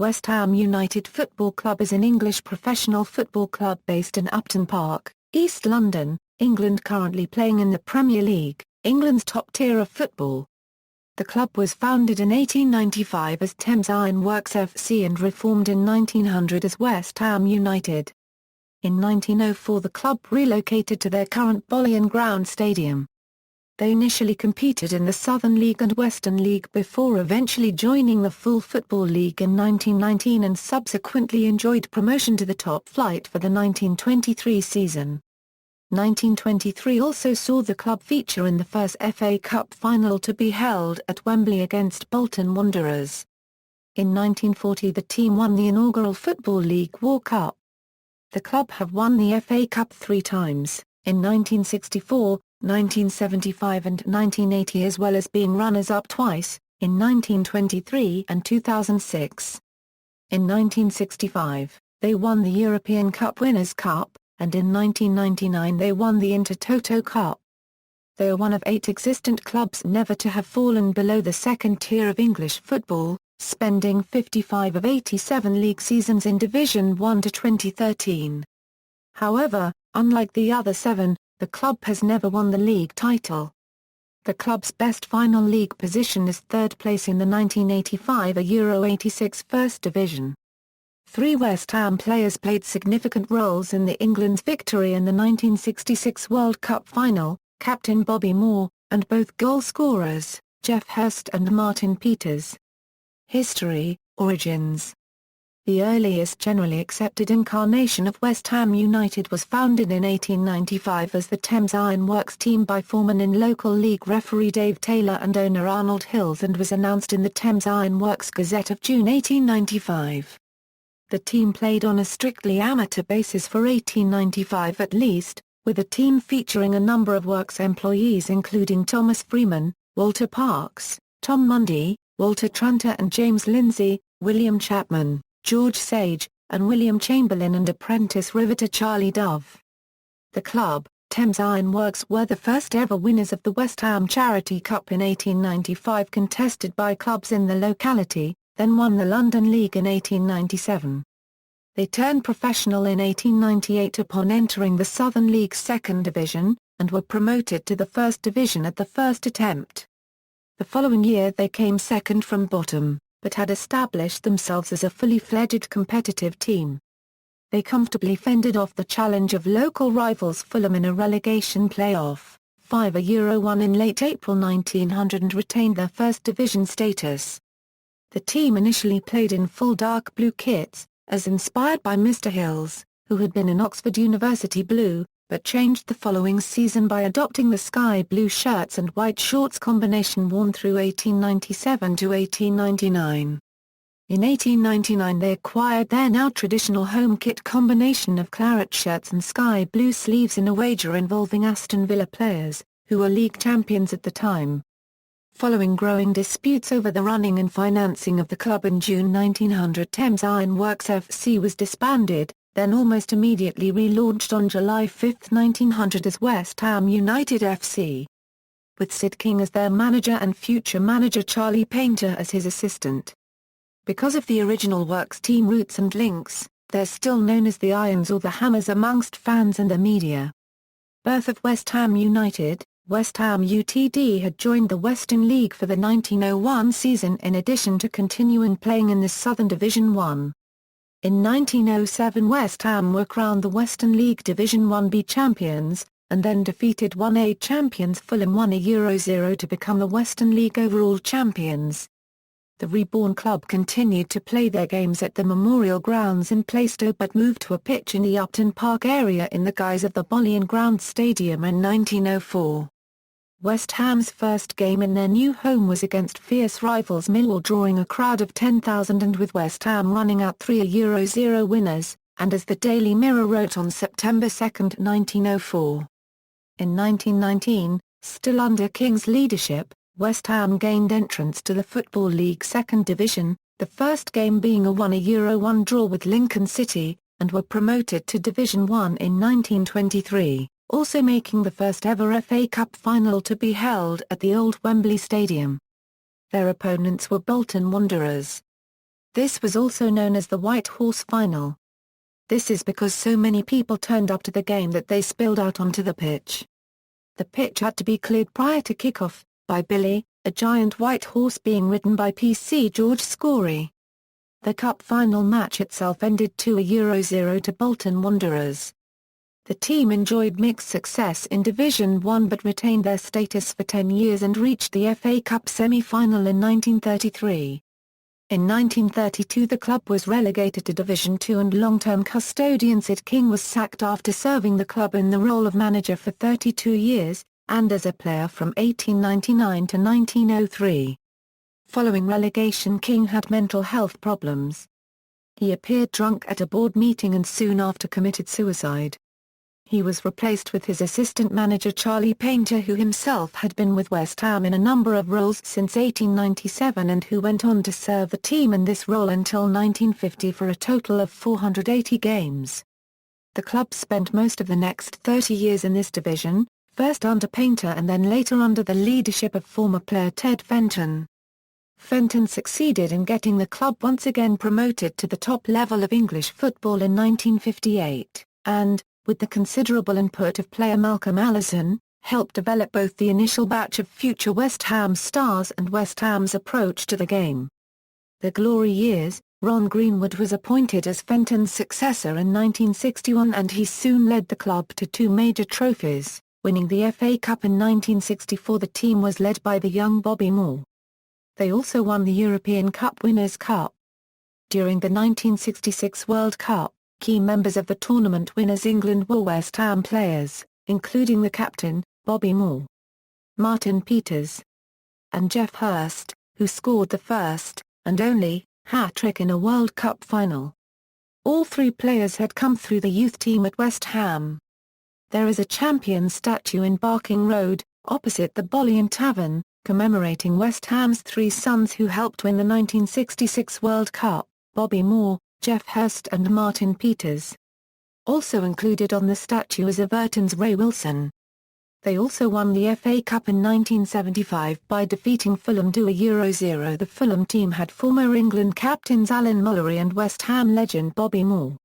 West Ham United Football Club is an English professional football club based in Upton Park, East London, England, currently playing in the Premier League, England's top tier of football. The club was founded in 1895 as Thames Ironworks FC and reformed in 1900 as West Ham United. In 1904 the club relocated to their current Boleyn Ground stadium. They initially competed in the Southern League and Western League before eventually joining the full Football League in 1919 and subsequently enjoyed promotion to the top flight for the 1923 season. 1923 also saw the club feature in the first FA Cup final to be held at Wembley against Bolton Wanderers. In 1940 the team won the inaugural Football League War Cup. The club have won the FA Cup 3 times, in 1964, 1975 and 1980, as well as being runners-up twice, in 1923 and 2006. In 1965, they won the European Cup Winners' Cup, and in 1999 they won the Intertoto Cup. They are one of 8 existent clubs never to have fallen below the second tier of English football, spending 55 of 87 league seasons in Division 1 to 2013. However, unlike the other 7, the club has never won the league title. The club's best final league position is 3rd place in the 1985 Euro 86 First Division. 3 West Ham players played significant roles in the England's victory in the 1966 World Cup final, captain Bobby Moore, and both goal scorers, Geoff Hurst and Martin Peters. History, origins. The earliest generally accepted incarnation of West Ham United was founded in 1895 as the Thames Ironworks team by foreman in local league referee Dave Taylor and owner Arnold Hills, and was announced in the Thames Ironworks Gazette of June 1895. The team played on a strictly amateur basis for 1895 at least, with the team featuring a number of works employees including Thomas Freeman, Walter Parks, Tom Mundy, Walter Tranter and James Lindsay, William Chapman, George Sage, and William Chamberlain, and apprentice riveter Charlie Dove. The club, Thames Ironworks, were the first ever winners of the West Ham Charity Cup in 1895, contested by clubs in the locality, then won the London League in 1897. They turned professional in 1898 upon entering the Southern League's second division, and were promoted to the First Division at the first attempt. The following year they came second from bottom, but had established themselves as a fully fledged competitive team. They comfortably fended off the challenge of local rivals Fulham in a relegation play-off, 5-1 in late April 1900, and retained their First Division status. The team initially played in full dark blue kits, as inspired by Mr. Hills, who had been in Oxford University blue, but changed the following season by adopting the sky blue shirts and white shorts combination worn through 1897 to 1899. In 1899 they acquired their now traditional home kit combination of claret shirts and sky blue sleeves in a wager involving Aston Villa players, who were league champions at the time. Following growing disputes over the running and financing of the club in June 1900, Thames Ironworks FC was disbanded, then almost immediately relaunched on July 5, 1900 as West Ham United FC. With Sid King as their manager and future manager Charlie Painter as his assistant. Because of the original works team roots and links, they're still known as the Irons or the Hammers amongst fans and the media. Birth of West Ham United. West Ham UTD had joined the Western League for the 1901 season in addition to continuing playing in the Southern Division 1. In 1907 West Ham were crowned the Western League Division 1B champions, and then defeated 1A champions Fulham 1-0 to become the Western League overall champions. The reborn club continued to play their games at the Memorial Grounds in Plaistow, but moved to a pitch in the Upton Park area in the guise of the Boleyn Ground Stadium in 1904. West Ham's first game in their new home was against fierce rivals Millwall, drawing a crowd of 10,000 and with West Ham running out 3-0 winners, and as the Daily Mirror wrote on September 2, 1904. In 1919, still under King's leadership, West Ham gained entrance to the Football League Second Division, the first game being a 1-1 draw with Lincoln City, and were promoted to Division 1 in 1923. Also making the first ever FA Cup final to be held at the old Wembley Stadium. Their opponents were Bolton Wanderers. This was also known as the White Horse Final. This is because so many people turned up to the game that they spilled out onto the pitch. The pitch had to be cleared prior to kick-off, by Billy, a giant white horse being ridden by PC George Scory. The cup final match itself ended 2-0 to Bolton Wanderers. The team enjoyed mixed success in Division 1 but retained their status for 10 years and reached the FA Cup semi-final in 1933. In 1932 the club was relegated to Division 2 and long-term custodian Sid King was sacked after serving the club in the role of manager for 32 years, and as a player from 1899 to 1903. Following relegation King had mental health problems. He appeared drunk at a board meeting and soon after committed suicide. He was replaced with his assistant manager Charlie Painter, who himself had been with West Ham in a number of roles since 1897 and who went on to serve the team in this role until 1950 for a total of 480 games. The club spent most of the next 30 years in this division, first under Painter and then later under the leadership of former player Ted Fenton. Fenton succeeded in getting the club once again promoted to the top level of English football in 1958, and, with the considerable input of player Malcolm Allison, helped develop both the initial batch of future West Ham stars and West Ham's approach to the game. The glory years, Ron Greenwood was appointed as Fenton's successor in 1961 and he soon led the club to two major trophies, winning the FA Cup in 1964. The team was led by the young Bobby Moore. They also won the European Cup Winners' Cup. During the 1966 World Cup, key members of the tournament winners England were West Ham players, including the captain, Bobby Moore, Martin Peters, and Geoff Hurst, who scored the first, and only, hat-trick in a World Cup final. All three players had come through the youth team at West Ham. There is a champion statue in Barking Road, opposite the Boleyn Tavern, commemorating West Ham's three sons who helped win the 1966 World Cup, Bobby Moore, Geoff Hurst and Martin Peters. Also included on the statue is Everton's Ray Wilson. They also won the FA Cup in 1975 by defeating Fulham 2-0. The Fulham team had former England captains Alan Mullery and West Ham legend Bobby Moore.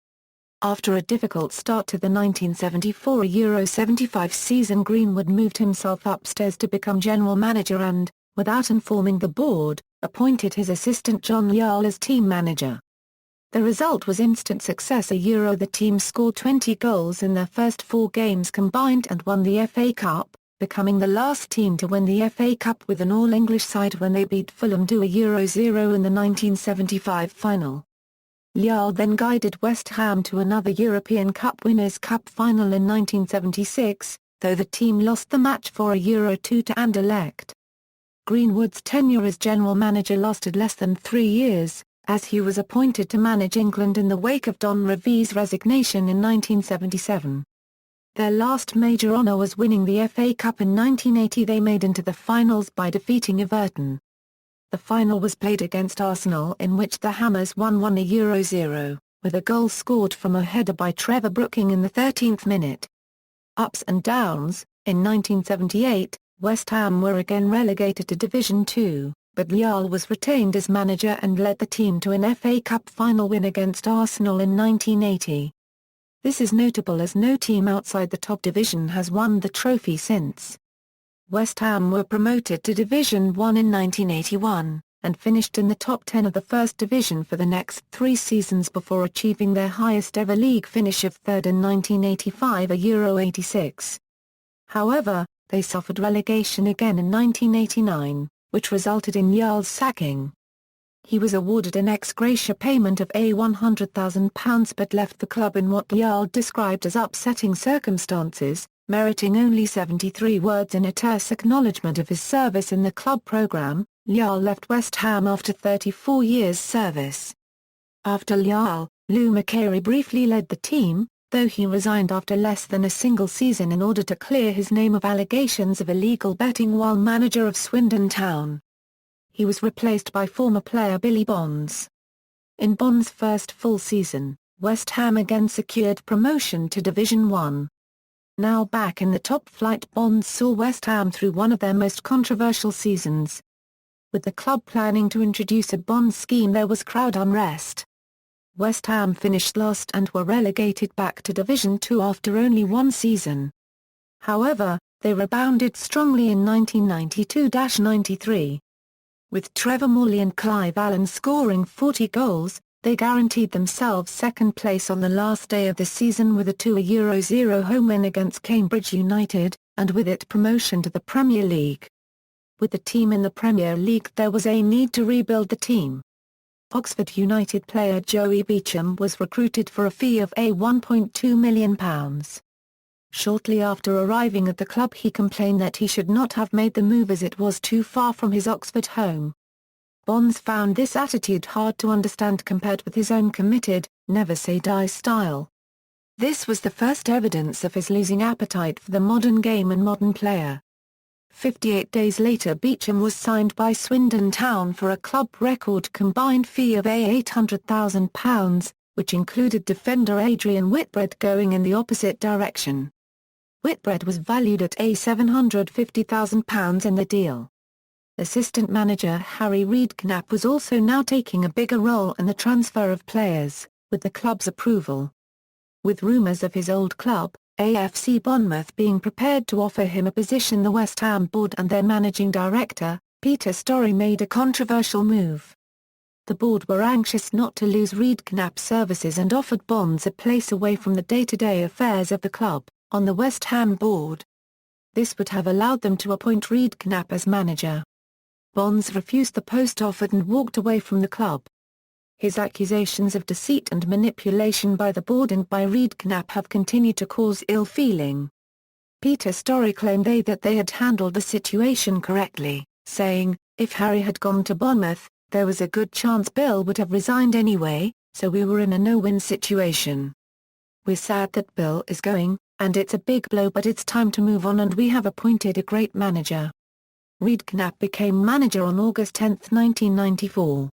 After a difficult start to the 1974 Euro 75 season, Greenwood moved himself upstairs to become general manager and, without informing the board, appointed his assistant John Lyall as team manager. The result was instant success. The team scored 20 goals in their first 4 games combined and won the FA Cup, becoming the last team to win the FA Cup with an all-English side when they beat Fulham 2-0 in the 1975 final. Lyall then guided West Ham to another European Cup Winners' Cup final in 1976, though the team lost the match 4-2 to Anderlecht. Greenwood's tenure as general manager lasted less than 3 years, as he was appointed to manage England in the wake of Don Revie's resignation in 1977. Their last major honour was winning the FA Cup in 1980. They made into the finals by defeating Everton. The final was played against Arsenal, in which the Hammers won 1-0, with a goal scored from a header by Trevor Brooking in the 13th minute. Ups and downs. In 1978, West Ham were again relegated to Division 2. But Lyall was retained as manager and led the team to an FA Cup final win against Arsenal in 1980. This is notable as no team outside the top division has won the trophy since. West Ham were promoted to Division 1 in 1981, and finished in the top 10 of the First Division for the next 3 seasons before achieving their highest ever league finish of third in 1985 Euro 86. However, they suffered relegation again in 1989. Which resulted in Lyall's sacking. He was awarded an ex gratia payment of £100,000 but left the club in what Lyall described as upsetting circumstances, meriting only 73 words in a terse acknowledgement of his service in the club programme. Lyall left West Ham after 34 years' service. After Lyall, Lou McCarey briefly led the team, though he resigned after less than a single season in order to clear his name of allegations of illegal betting while manager of Swindon Town. He was replaced by former player Billy Bonds. In Bonds' first full season, West Ham again secured promotion to Division 1. Now back in the top flight, Bonds saw West Ham through one of their most controversial seasons. With the club planning to introduce a bond scheme, there was crowd unrest. West Ham finished last and were relegated back to Division 2 after only one season. However, they rebounded strongly in 1992-93. With Trevor Morley and Clive Allen scoring 40 goals, they guaranteed themselves second place on the last day of the season with a 2-0 home win against Cambridge United, and with it promotion to the Premier League. With the team in the Premier League, there was a need to rebuild the team. Oxford United player Joey Beecham was recruited for a fee of £1.2 million. Shortly after arriving at the club, he complained that he should not have made the move as it was too far from his Oxford home. Bonds found this attitude hard to understand compared with his own committed, never-say-die style. This was the first evidence of his losing appetite for the modern game and modern player. 58 days later, Beecham was signed by Swindon Town for a club record combined fee of £800,000, which included defender Adrian Whitbread going in the opposite direction. Whitbread was valued at £750,000 in the deal. Assistant manager Harry Redknapp was also now taking a bigger role in the transfer of players, with the club's approval. With rumours of his old club, AFC Bournemouth, being prepared to offer him a position, the West Ham board and their managing director, Peter Storey, made a controversial move. The board were anxious not to lose Redknapp's services and offered Bonds a place away from the day-to-day affairs of the club, on the West Ham board. This would have allowed them to appoint Redknapp as manager. Bonds refused the post offered and walked away from the club. His accusations of deceit and manipulation by the board and by Redknapp have continued to cause ill feeling. Peter Storey claimed that they had handled the situation correctly, saying, "If Harry had gone to Bournemouth, there was a good chance Bill would have resigned anyway, so we were in a no-win situation. We're sad that Bill is going, and it's a big blow, but it's time to move on and we have appointed a great manager." Redknapp became manager on August 10, 1994.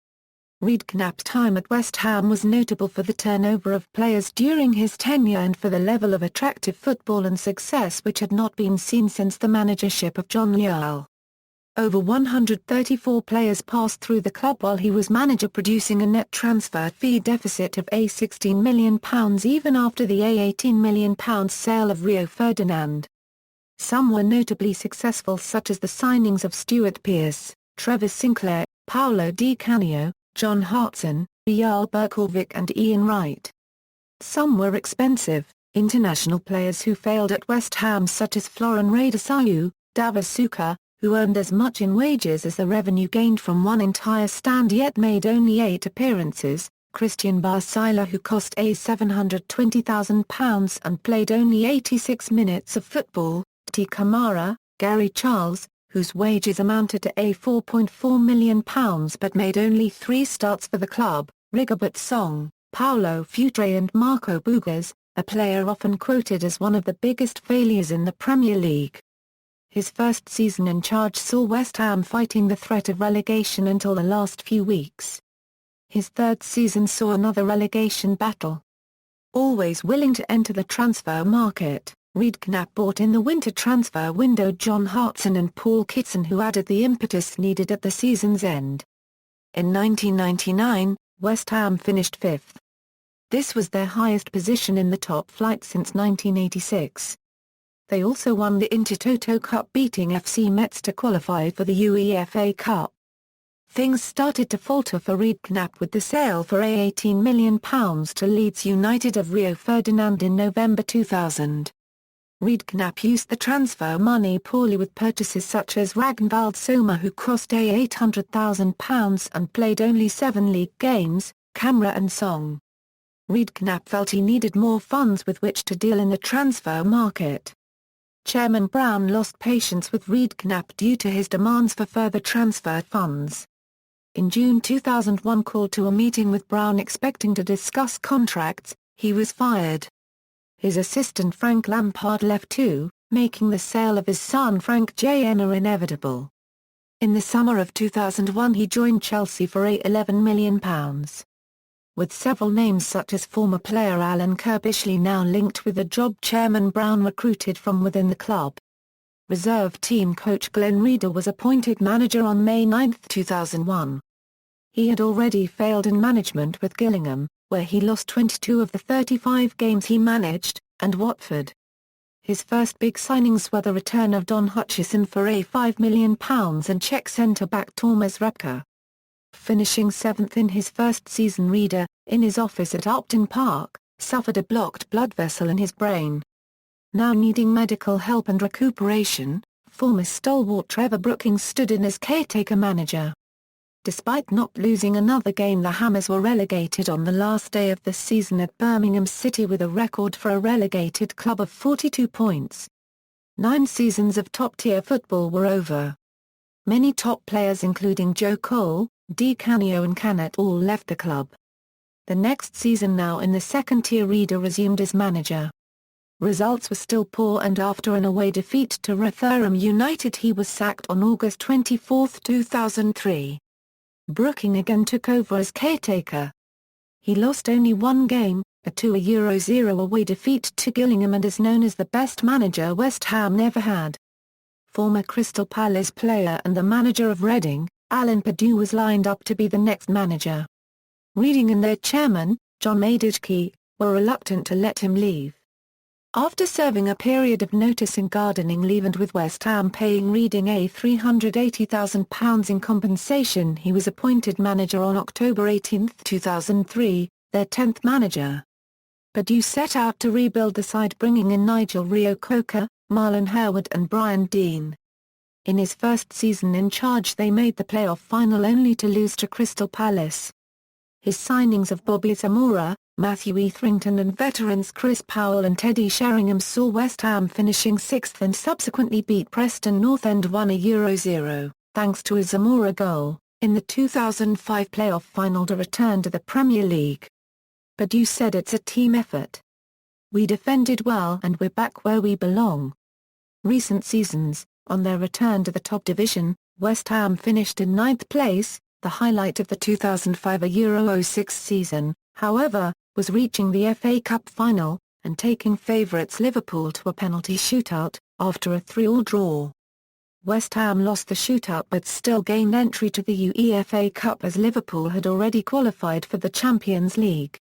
Redknapp's time at West Ham was notable for the turnover of players during his tenure and for the level of attractive football and success which had not been seen since the managership of John Lyall. Over 134 players passed through the club while he was manager, producing a net transfer fee deficit of £16 million even after the £18 million sale of Rio Ferdinand. Some were notably successful, such as the signings of Stuart Pearce, Trevor Sinclair, Paolo Di Canio, John Hartson, Jarl Berkovic and Ian Wright. Some were expensive, international players who failed at West Ham, such as Florin Radisau, Davor Suker, who earned as much in wages as the revenue gained from one entire stand yet made only 8 appearances, Christian Barsila, who cost £720,000 and played only 86 minutes of football, T. Kamara, Gary Charles, whose wages amounted to £4.4 million but made only 3 starts for the club, Rigobert Song, Paulo Futre and Marco Bougaz, a player often quoted as one of the biggest failures in the Premier League. His first season in charge saw West Ham fighting the threat of relegation until the last few weeks. His third season saw another relegation battle. Always willing to enter the transfer market, Redknapp bought in the winter transfer window John Hartson and Paul Kitson, who added the impetus needed at the season's end. In 1999, West Ham finished 5th. This was their highest position in the top flight since 1986. They also won the Intertoto Cup, beating FC Metz to qualify for the UEFA Cup. Things started to falter for Redknapp with the sale for £18 million to Leeds United of Rio Ferdinand in November 2000. Redknapp used the transfer money poorly, with purchases such as Ragnvald Soma, who cost £800,000 and played only 7 league games, Camera and Song. Redknapp felt he needed more funds with which to deal in the transfer market. Chairman Brown lost patience with Redknapp due to his demands for further transfer funds. In June 2001, called to a meeting with Brown expecting to discuss contracts, he was fired. His assistant Frank Lampard left too, making the sale of his son Frank J. Enner inevitable. In the summer of 2001 he joined Chelsea for £11 million. With several names such as former player Alan Kirbishley now linked with the job, Chairman Brown recruited from within the club. Reserve team coach Glenn Reeder was appointed manager on May 9, 2001. He had already failed in management with Gillingham, where he lost 22 of the 35 games he managed, and Watford. His first big signings were the return of Don Hutchison for £5 million and Czech centre-back Tomáš Řepka. Finishing 7th in his first season, Reeder, in his office at Upton Park, suffered a blocked blood vessel in his brain. Now needing medical help and recuperation, former stalwart Trevor Brookings stood in as caretaker manager. Despite not losing another game, the Hammers were relegated on the last day of the season at Birmingham City with a record for a relegated club of 42 points. 9 seasons of top-tier football were over. Many top players including Joe Cole, Di Canio and Canet all left the club. The next season, now in the second tier, Reeder resumed as manager. Results were still poor, and after an away defeat to Ham United he was sacked on August 24, 2003. Brookings again took over as caretaker. He lost only one game, a 2-0 away defeat to Gillingham, and is known as the best manager West Ham never had. Former Crystal Palace player and the manager of Reading, Alan Pardew, was lined up to be the next manager. Reading and their chairman, John Madejski, were reluctant to let him leave. After serving a period of notice in gardening leave and with West Ham paying Reading £380,000 in compensation, he was appointed manager on October 18, 2003, their 10th manager. Pardew set out to rebuild the side, bringing in Nigel Reo-Coker, Marlon Harewood and Brian Deane. In his first season in charge they made the playoff final only to lose to Crystal Palace. His signings of Bobby Zamora, Matthew Etherington and veterans Chris Powell and Teddy Sheringham saw West Ham finishing 6th and subsequently beat Preston North End 1-0, thanks to a Zamora goal, in the 2005 playoff final to return to the Premier League. Pardew said, "It's a team effort. We defended well and we're back where we belong." Recent seasons, on their return to the top division, West Ham finished in 9th place. The highlight of the 2005-06 season, however, was reaching the FA Cup final, and taking favourites Liverpool to a penalty shootout, after a 3-3 draw. West Ham lost the shootout but still gained entry to the UEFA Cup, as Liverpool had already qualified for the Champions League.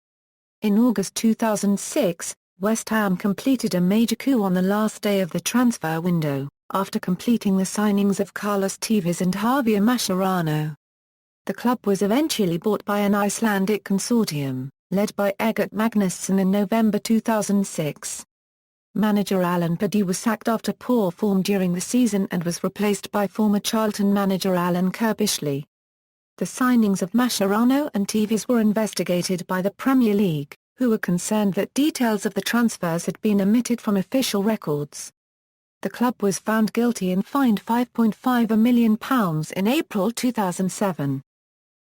In August 2006, West Ham completed a major coup on the last day of the transfer window, after completing the signings of Carlos Tevez and Javier Mascherano. The club was eventually bought by an Icelandic consortium, led by Egert Magnusson in November 2006. Manager Alan Pardew was sacked after poor form during the season and was replaced by former Charlton manager Alan Kirbishley. The signings of Mascherano and Tevez were investigated by the Premier League, who were concerned that details of the transfers had been omitted from official records. The club was found guilty and fined £5.5 million in April 2007.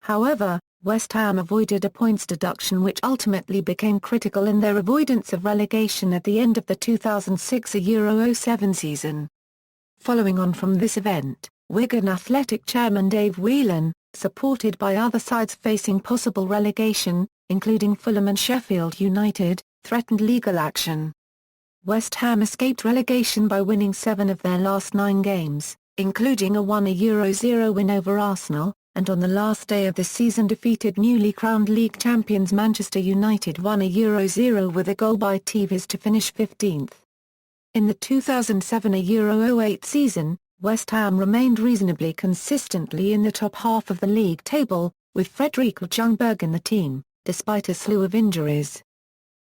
However, West Ham avoided a points deduction, which ultimately became critical in their avoidance of relegation at the end of the 2006-07 season. Following on from this event, Wigan Athletic chairman Dave Whelan, supported by other sides facing possible relegation, including Fulham and Sheffield United, threatened legal action. West Ham escaped relegation by winning 7 of their last 9 games, including a 1-0 win over Arsenal, and on the last day of the season defeated newly crowned league champions Manchester United 1-0 with a goal by Tevez to finish 15th. In the 2007-08 season, West Ham remained reasonably consistently in the top half of the league table, with Frederico Ljungberg in the team, despite a slew of injuries.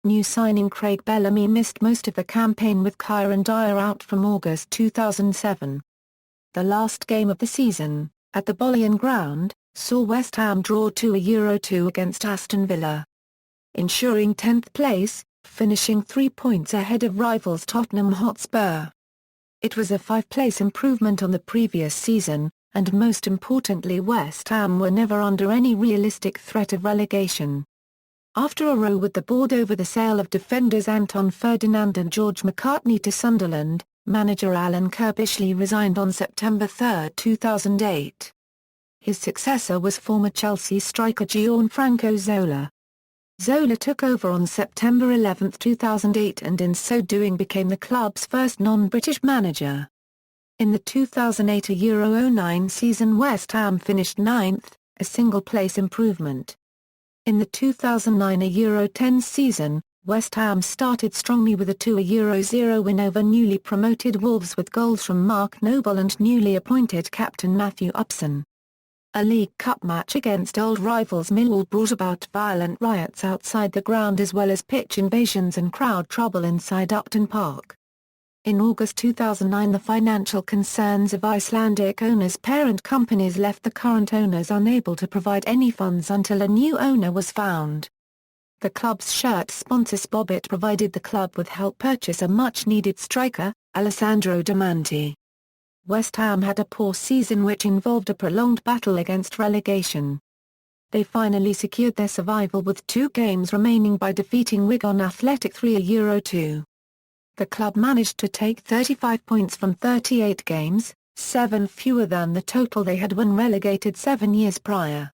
New signing Craig Bellamy missed most of the campaign, with Kieran Dyer out from August 2007. The last game of the season, at the Boleyn Ground, saw West Ham draw 2-2 against Aston Villa, ensuring 10th place, finishing 3 points ahead of rivals Tottenham Hotspur. It was a 5-place improvement on the previous season, and most importantly, West Ham were never under any realistic threat of relegation. After a row with the board over the sale of defenders Anton Ferdinand and George McCartney to Sunderland, manager Alan Kirbishley resigned on September 3, 2008. His successor was former Chelsea striker Gianfranco Zola. Zola took over on September 11, 2008, and in so doing became the club's first non-British manager. In the 2008 Euro 09 season West Ham finished ninth, a single-place improvement. In the 2009 Euro 10 season, West Ham started strongly with a 2-0 win over newly promoted Wolves with goals from Mark Noble and newly appointed captain Matthew Upson. A League Cup match against old rivals Millwall brought about violent riots outside the ground as well as pitch invasions and crowd trouble inside Upton Park. In August 2009 the financial concerns of Icelandic owners' parent companies left the current owners unable to provide any funds until a new owner was found. The club's shirt sponsor Spobit provided the club with help purchase a much-needed striker, Alessandro Diamanti. West Ham had a poor season which involved a prolonged battle against relegation. They finally secured their survival with 2 games remaining by defeating Wigan Athletic 3-2. The club managed to take 35 points from 38 games, 7 fewer than the total they had when relegated 7 years prior.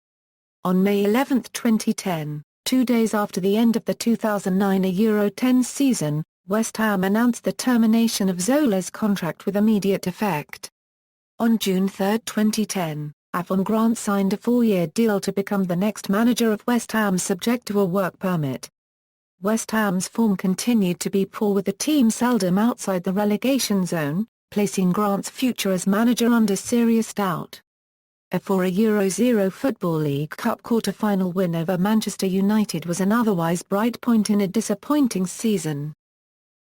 On May 11, 2010, 2 days after the end of the 2009 Euro 10 season, West Ham announced the termination of Zola's contract with immediate effect. On June 3, 2010, Avon Grant signed a 4-year deal to become the next manager of West Ham subject to a work permit. West Ham's form continued to be poor with the team seldom outside the relegation zone, placing Grant's future as manager under serious doubt. A 4-0 Football League Cup quarter-final win over Manchester United was an otherwise bright point in a disappointing season.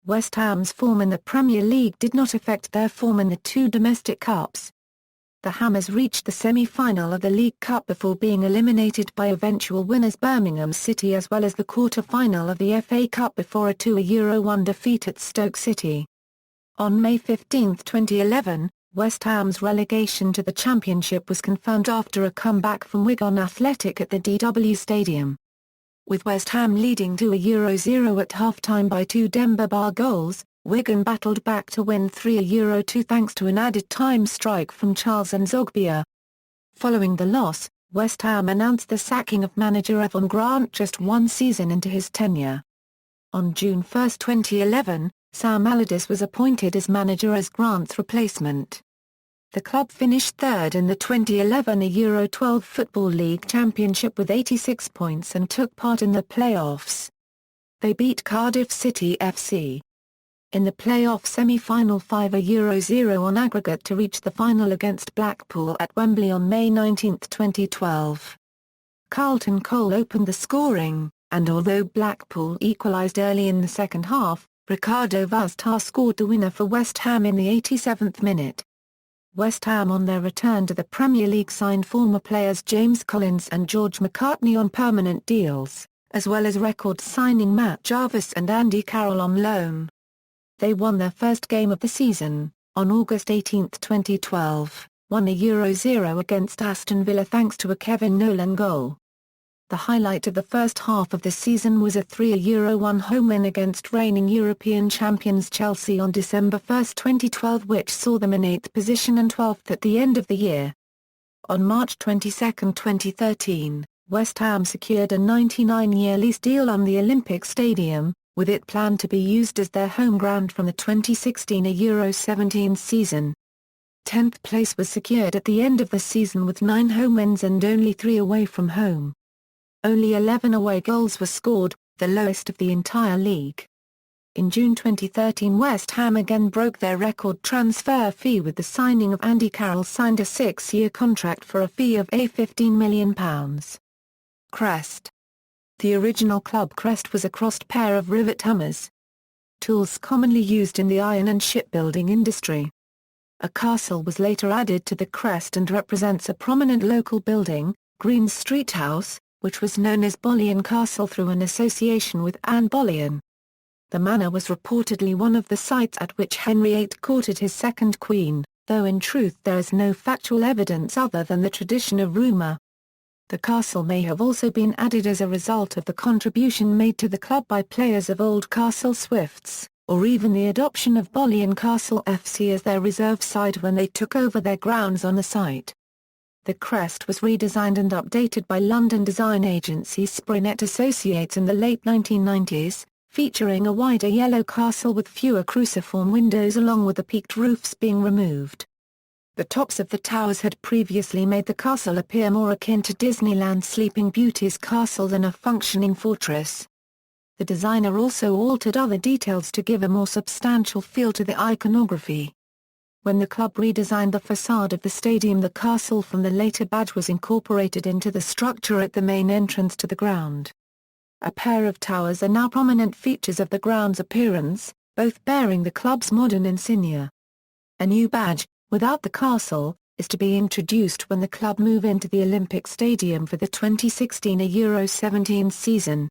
West Ham's form in the Premier League did not affect their form in the 2 domestic cups. The Hammers reached the semi-final of the League Cup before being eliminated by eventual winners Birmingham City as well as the quarter-final of the FA Cup before a 2-1 defeat at Stoke City. On May 15, 2011, West Ham's relegation to the Championship was confirmed after a comeback from Wigan Athletic at the DW Stadium. With West Ham leading 2-0 at half-time by 2 Demba Ba goals, Wigan battled back to win 3-2 thanks to an added-time strike from Charles Nzogbia. Following the loss, West Ham announced the sacking of manager Avon Grant just 1 season into his tenure. On June 1, 2011, Sam Allardyce was appointed as manager as Grant's replacement. The club finished third in the 2011 Euro 12 Football League Championship with 86 points and took part in the playoffs. They beat Cardiff City FC in the playoff semi-final 5-0 on aggregate to reach the final against Blackpool at Wembley on May 19, 2012. Carlton Cole opened the scoring, and although Blackpool equalised early in the second half, Ricardo Vaz Tavares scored the winner for West Ham in the 87th minute. West Ham on their return to the Premier League signed former players James Collins and George McCartney on permanent deals, as well as record signing Matt Jarvis and Andy Carroll on loan. They won their first game of the season, on August 18, 2012, 1-0 against Aston Villa thanks to a Kevin Nolan goal. The highlight of the first half of the season was a 3-1 home win against reigning European champions Chelsea on December 1, 2012 which saw them in 8th position and 12th at the end of the year. On March 22, 2013, West Ham secured a 99-year lease deal on the Olympic Stadium, with it planned to be used as their home ground from the 2016 Euro 17 season. 10th place was secured at the end of the season with 9 home wins and only 3 away from home. Only 11 away goals were scored, the lowest of the entire league. In June 2013 West Ham again broke their record transfer fee with the signing of Andy Carroll signed a 6-year contract for a fee of £15 million. Crest. The original club crest was a crossed pair of rivet hammers. Tools commonly used in the iron and shipbuilding industry. A castle was later added to the crest and represents a prominent local building, Green Street House, which was known as Boleyn Castle through an association with Anne Boleyn. The manor was reportedly one of the sites at which Henry VIII courted his second queen, though in truth there is no factual evidence other than the tradition of rumour. The castle may have also been added as a result of the contribution made to the club by players of Old Castle Swifts, or even the adoption of Boleyn Castle FC as their reserve side when they took over their grounds on the site. The crest was redesigned and updated by London design agency Sprinet Associates in the late 1990s, featuring a wider yellow castle with fewer cruciform windows along with the peaked roofs being removed. The tops of the towers had previously made the castle appear more akin to Disneyland's Sleeping Beauty's castle than a functioning fortress. The designer also altered other details to give a more substantial feel to the iconography. When the club redesigned the facade of the stadium, the castle from the later badge was incorporated into the structure at the main entrance to the ground. A pair of towers are now prominent features of the ground's appearance, both bearing the club's modern insignia. A new badge, without the castle, is to be introduced when the club move into the Olympic Stadium for the 2016 Euro 17 season.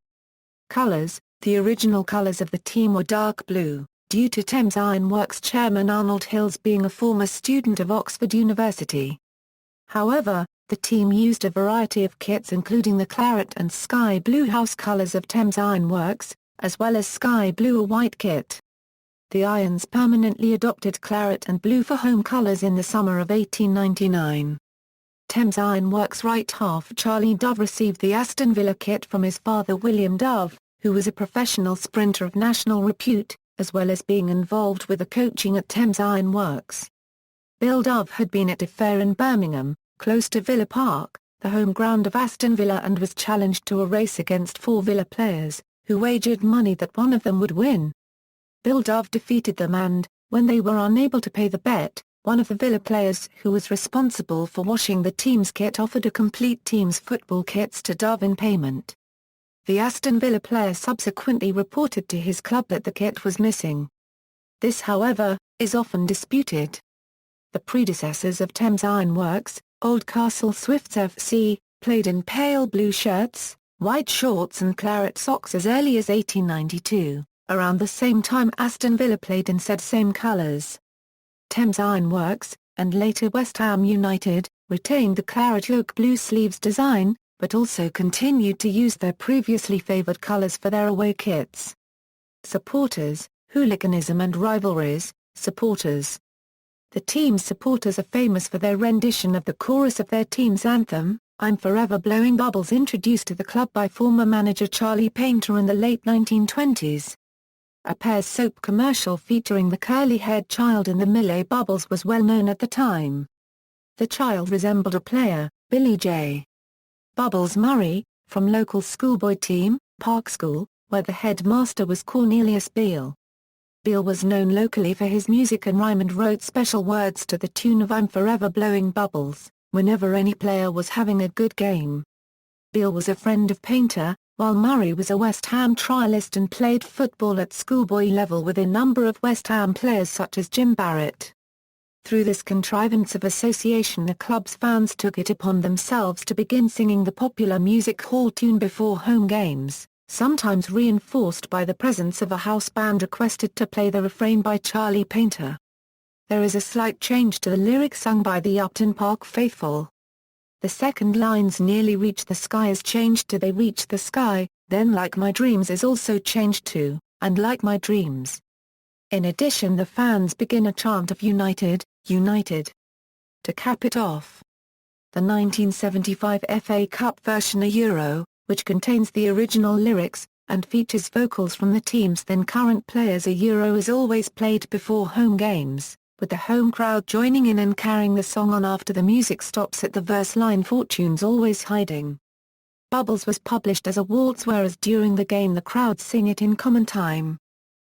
Colours: the original colours of the team were dark blue, due to Thames Ironworks chairman Arnold Hills being a former student of Oxford University. However, the team used a variety of kits including the claret and sky blue house colours of Thames Ironworks, as well as sky blue or white kit. The Irons permanently adopted claret and blue for home colours in the summer of 1899. Thames Ironworks right half Charlie Dove received the Aston Villa kit from his father William Dove, who was a professional sprinter of national repute, as well as being involved with the coaching at Thames Ironworks. Bill Dove had been at a fair in Birmingham, close to Villa Park, the home ground of Aston Villa, and was challenged to a race against 4 Villa players, who wagered money that one of them would win. Bill Dove defeated them and, when they were unable to pay the bet, one of the Villa players who was responsible for washing the team's kit offered a complete team's football kits to Dove in payment. The Aston Villa player subsequently reported to his club that the kit was missing. This, however, is often disputed. The predecessors of Thames Ironworks, Oldcastle Swifts FC, played in pale blue shirts, white shorts and claret socks as early as 1892, around the same time Aston Villa played in said same colours. Thames Ironworks, and later West Ham United, retained the claret yoke blue sleeves design, but also continued to use their previously favoured colours for their away kits. Supporters, hooliganism and rivalries. Supporters. The team's supporters are famous for their rendition of the chorus of their team's anthem, "I'm Forever Blowing Bubbles," introduced to the club by former manager Charlie Painter in the late 1920s. A Pears soap commercial featuring the curly-haired child in the Millet bubbles was well known at the time. The child resembled a player, Billy J. Bubbles Murray, from local schoolboy team, Park School, where the headmaster was Cornelius Beale. Beale was known locally for his music and rhyme and wrote special words to the tune of "I'm Forever Blowing Bubbles," whenever any player was having a good game. Beale was a friend of Painter, while Murray was a West Ham trialist and played football at schoolboy level with a number of West Ham players such as Jim Barrett. Through this contrivance of association, the club's fans took it upon themselves to begin singing the popular music hall tune before home games, sometimes reinforced by the presence of a house band requested to play the refrain by Charlie Painter. There is a slight change to the lyrics sung by the Upton Park faithful. The second lines "nearly reach the sky" is changed to "they reach the sky," then "like my dreams" is also changed to "and like my dreams." In addition, the fans begin a chant of "United, United." To cap it off, the 1975 FA Cup version a Euro, which contains the original lyrics, and features vocals from the team's then current players, a Euro is always played before home games, with the home crowd joining in and carrying the song on after the music stops at the verse line "Fortune's always hiding." Bubbles was published as a waltz, whereas during the game the crowd sing it in common time.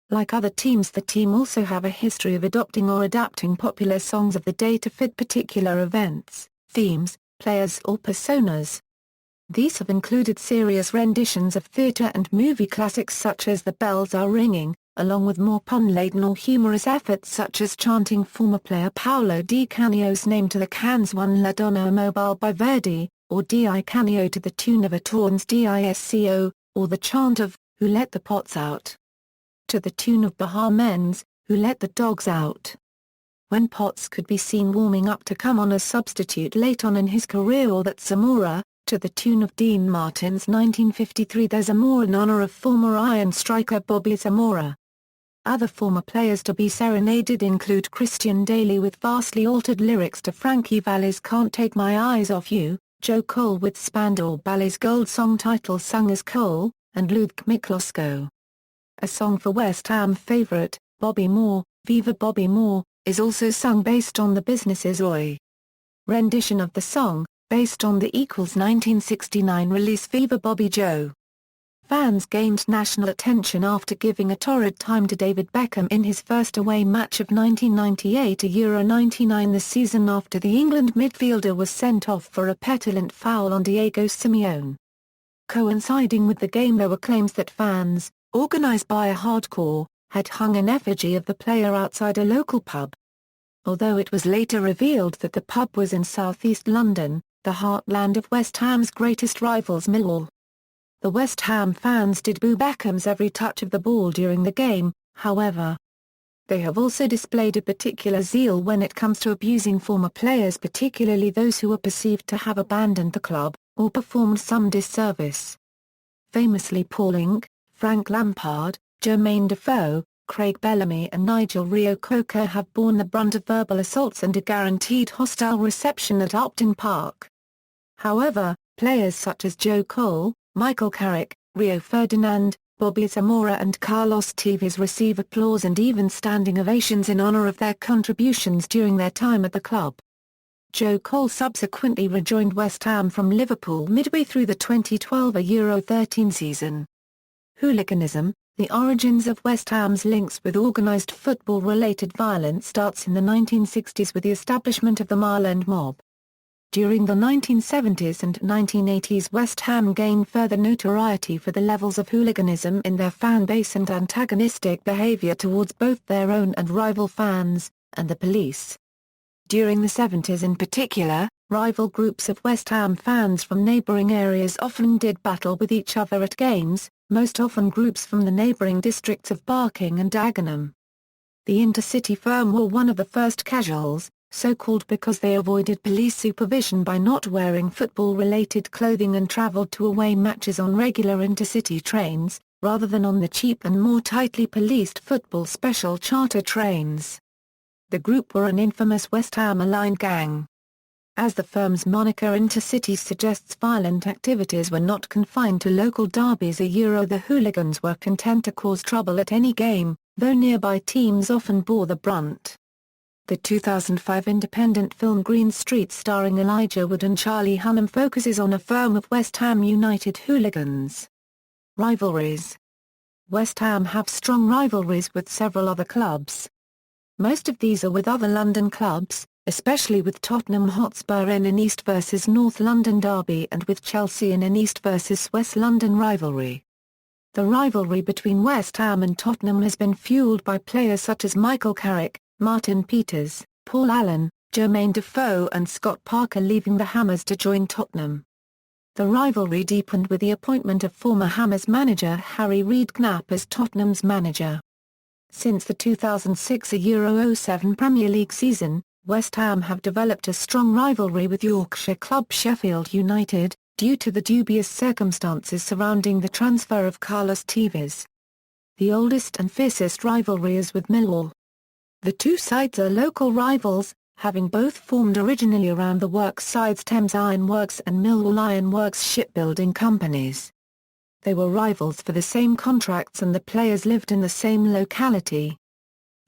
Like other teams, the team also have a history of adopting or adapting popular songs of the day to fit particular events, themes, players or personas. These have included serious renditions of theatre and movie classics such as "The Bells Are Ringing," along with more pun-laden or humorous efforts such as chanting former player Paolo Di Canio's name to the Cannes one La Donna Immobile by Verdi, or Di Canio to the tune of a Torrens Disco, or the chant of "Who Let the Pots Out?" to the tune of Baha Men's "Who Let the Dogs Out?" When Potts could be seen warming up to come on as substitute late on in his career, or that Zamora, to the tune of Dean Martin's 1953 "There's a More" in honor of former Iron striker Bobby Zamora. Other former players to be serenaded include Christian Daly with vastly altered lyrics to Frankie Valli's "Can't Take My Eyes Off You," Joe Cole with Spandau Ballet's Gold song title sung as Cole, and Ludwig Miklosko. A song for West Ham favourite, Bobby Moore, "Viva Bobby Moore," is also sung based on the business's Oi! rendition of the song, based on the 1969 release Viva Bobby Joe. Fans gained national attention after giving a torrid time to David Beckham in his first away match of 1998 Euro 99, the season after the England midfielder was sent off for a petulant foul on Diego Simeone. Coinciding with the game there were claims that fans, organised by a hardcore, had hung an effigy of the player outside a local pub. Although it was later revealed that the pub was in southeast London, the heartland of West Ham's greatest rivals Millwall. The West Ham fans did boo Beckham's every touch of the ball during the game, however. They have also displayed a particular zeal when it comes to abusing former players, particularly those who are perceived to have abandoned the club, or performed some disservice. Famously Paul Ince, Frank Lampard, Jermaine Defoe, Craig Bellamy and Nigel Reo-Coker have borne the brunt of verbal assaults and a guaranteed hostile reception at Upton Park. However, players such as Joe Cole, Michael Carrick, Rio Ferdinand, Bobby Zamora and Carlos Tevez receive applause and even standing ovations in honour of their contributions during their time at the club. Joe Cole subsequently rejoined West Ham from Liverpool midway through the 2012 Euro 13 season. Hooliganism. The origins of West Ham's links with organised football-related violence starts in the 1960s with the establishment of the Mile End Mob. During the 1970s and 1980s West Ham gained further notoriety for the levels of hooliganism in their fan base and antagonistic behaviour towards both their own and rival fans, and the police. During the 70s in particular, rival groups of West Ham fans from neighbouring areas often did battle with each other at games, most often groups from the neighbouring districts of Barking and Dagenham. The intercity firm were one of the first casuals, so called because they avoided police supervision by not wearing football-related clothing and travelled to away matches on regular intercity trains, rather than on the cheap and more tightly policed football special charter trains. The group were an infamous West Ham-aligned gang. As the firm's moniker Intercity suggests, violent activities were not confined to local derbies. The hooligans were content to cause trouble at any game, though nearby teams often bore the brunt. The 2005 independent film Green Street starring Elijah Wood and Charlie Hunnam focuses on a firm of West Ham United hooligans. Rivalries. West Ham have strong rivalries with several other clubs. Most of these are with other London clubs, especially with Tottenham Hotspur in an East vs North London derby and with Chelsea in an East vs West London rivalry. The rivalry between West Ham and Tottenham has been fueled by players such as Michael Carrick, Martin Peters, Paul Allen, Jermaine Defoe and Scott Parker leaving the Hammers to join Tottenham. The rivalry deepened with the appointment of former Hammers manager Harry Redknapp as Tottenham's manager. Since the 2006 Euro 07 Premier League season, West Ham have developed a strong rivalry with Yorkshire club Sheffield United, due to the dubious circumstances surrounding the transfer of Carlos Tevez. The oldest and fiercest rivalry is with Millwall. The two sides are local rivals, having both formed originally around the works sides Thames Ironworks and Millwall Ironworks shipbuilding companies. They were rivals for the same contracts and the players lived in the same locality.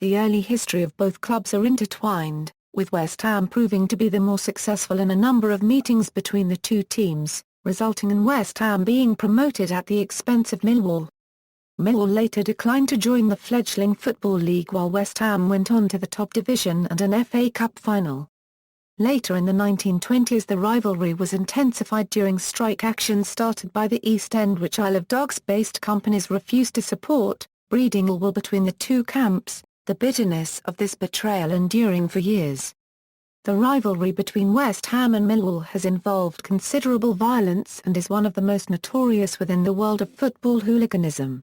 The early history of both clubs are intertwined, with West Ham proving to be the more successful in a number of meetings between the two teams, resulting in West Ham being promoted at the expense of Millwall. Millwall later declined to join the fledgling Football League while West Ham went on to the top division and an FA Cup final. Later in the 1920s the rivalry was intensified during strike actions started by the East End which Isle of Dogs-based companies refused to support, breeding ill will between the two camps, the bitterness of this betrayal enduring for years. The rivalry between West Ham and Millwall has involved considerable violence and is one of the most notorious within the world of football hooliganism.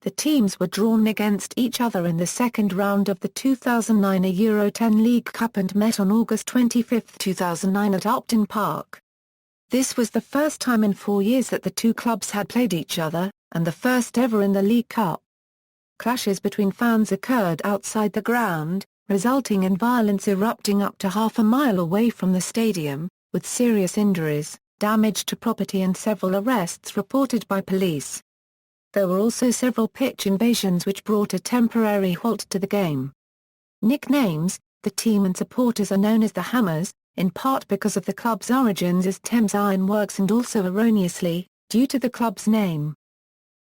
The teams were drawn against each other in the second round of the 2009 Euro 10 League Cup and met on August 25, 2009 at Upton Park. This was the first time in 4 years that the two clubs had played each other, and the first ever in the League Cup. Clashes between fans occurred outside the ground, resulting in violence erupting up to half a mile away from the stadium, with serious injuries, damage to property and several arrests reported by police. There were also several pitch invasions which brought a temporary halt to the game. Nicknames: the team and supporters are known as the Hammers, in part because of the club's origins as Thames Ironworks and also erroneously, due to the club's name.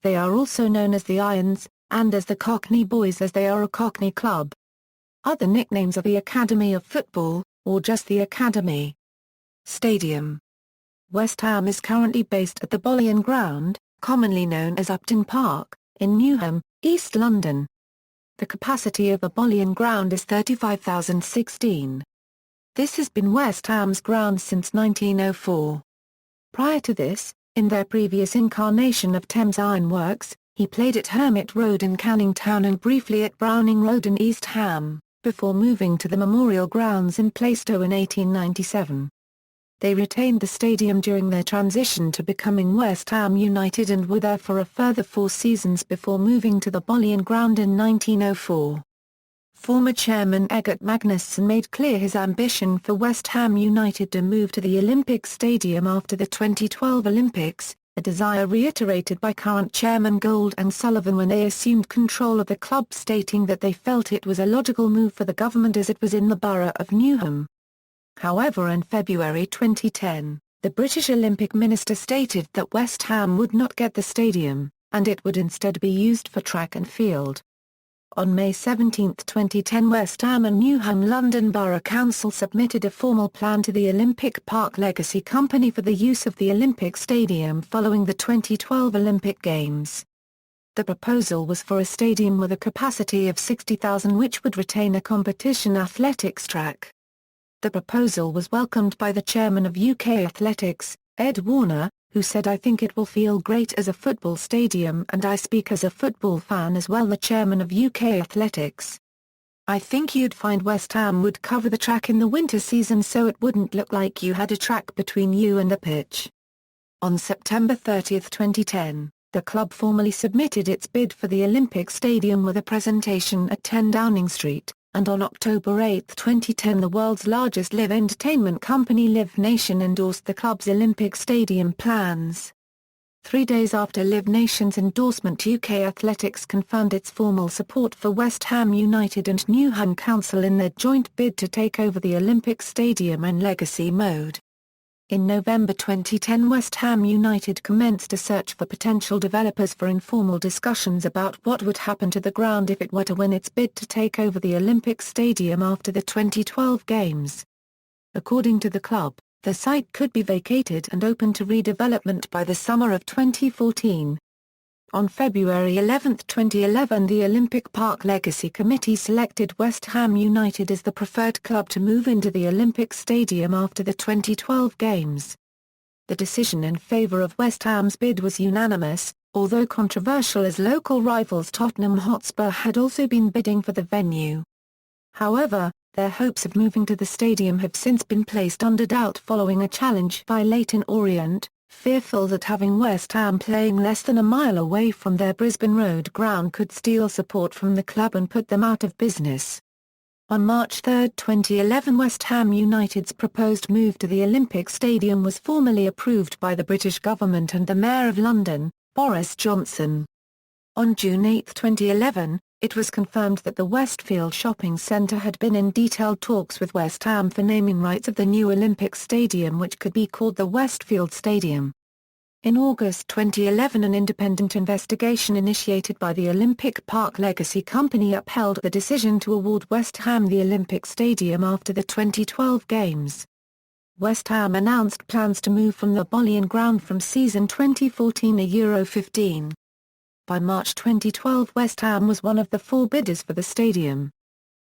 They are also known as the Irons, and as the Cockney Boys as they are a Cockney club. Other nicknames are the Academy of Football, or just the Academy. Stadium: West Ham is currently based at the Boleyn Ground, commonly known as Upton Park, in Newham, East London. The capacity of the Boleyn Ground is 35,016. This has been West Ham's ground since 1904. Prior to this, in their previous incarnation of Thames Ironworks, he played at Hermit Road in Canning Town and briefly at Browning Road in East Ham, before moving to the Memorial Grounds in Plaistow in 1897. They retained the stadium during their transition to becoming West Ham United and were there for a further 4 seasons before moving to the Boleyn Ground in 1904. Former chairman Eggert Magnusson made clear his ambition for West Ham United to move to the Olympic Stadium after the 2012 Olympics, a desire reiterated by current chairman Gold and Sullivan when they assumed control of the club, stating that they felt it was a logical move for the government as it was in the borough of Newham. However, in February 2010, the British Olympic minister stated that West Ham would not get the stadium, and it would instead be used for track and field. On May 17, 2010, West Ham and Newham London Borough Council submitted a formal plan to the Olympic Park Legacy Company for the use of the Olympic Stadium following the 2012 Olympic Games. The proposal was for a stadium with a capacity of 60,000 which would retain a competition athletics track. The proposal was welcomed by the chairman of UK Athletics, Ed Warner, who said, "I think it will feel great as a football stadium and I speak as a football fan as well." The chairman of UK Athletics: "I think you'd find West Ham would cover the track in the winter season so it wouldn't look like you had a track between you and the pitch." On September 30, 2010, the club formally submitted its bid for the Olympic Stadium with a presentation at 10 Downing Street. And on October 8, 2010, the world's largest live entertainment company Live Nation endorsed the club's Olympic Stadium plans. 3 days after Live Nation's endorsement, UK Athletics confirmed its formal support for West Ham United and Newham Council in their joint bid to take over the Olympic Stadium in legacy mode. In November 2010, West Ham United commenced a search for potential developers for informal discussions about what would happen to the ground if it were to win its bid to take over the Olympic Stadium after the 2012 Games. According to the club, the site could be vacated and open to redevelopment by the summer of 2014. On February 11, 2011, the Olympic Park Legacy Committee selected West Ham United as the preferred club to move into the Olympic Stadium after the 2012 Games. The decision in favour of West Ham's bid was unanimous, although controversial as local rivals Tottenham Hotspur had also been bidding for the venue. However, their hopes of moving to the stadium have since been placed under doubt following a challenge by Leyton Orient, fearful that having West Ham playing less than a mile away from their Brisbane Road ground could steal support from the club and put them out of business. On March 3, 2011, West Ham United's proposed move to the Olympic Stadium was formally approved by the British government and the Mayor of London, Boris Johnson. On June 8, 2011, it was confirmed that the Westfield Shopping Centre had been in detailed talks with West Ham for naming rights of the new Olympic Stadium, which could be called the Westfield Stadium. In August 2011, an independent investigation initiated by the Olympic Park Legacy Company upheld the decision to award West Ham the Olympic Stadium after the 2012 Games. West Ham announced plans to move from the Boleyn Ground from season 2014 Euro 15. By March 2012, West Ham was one of the 4 bidders for the stadium.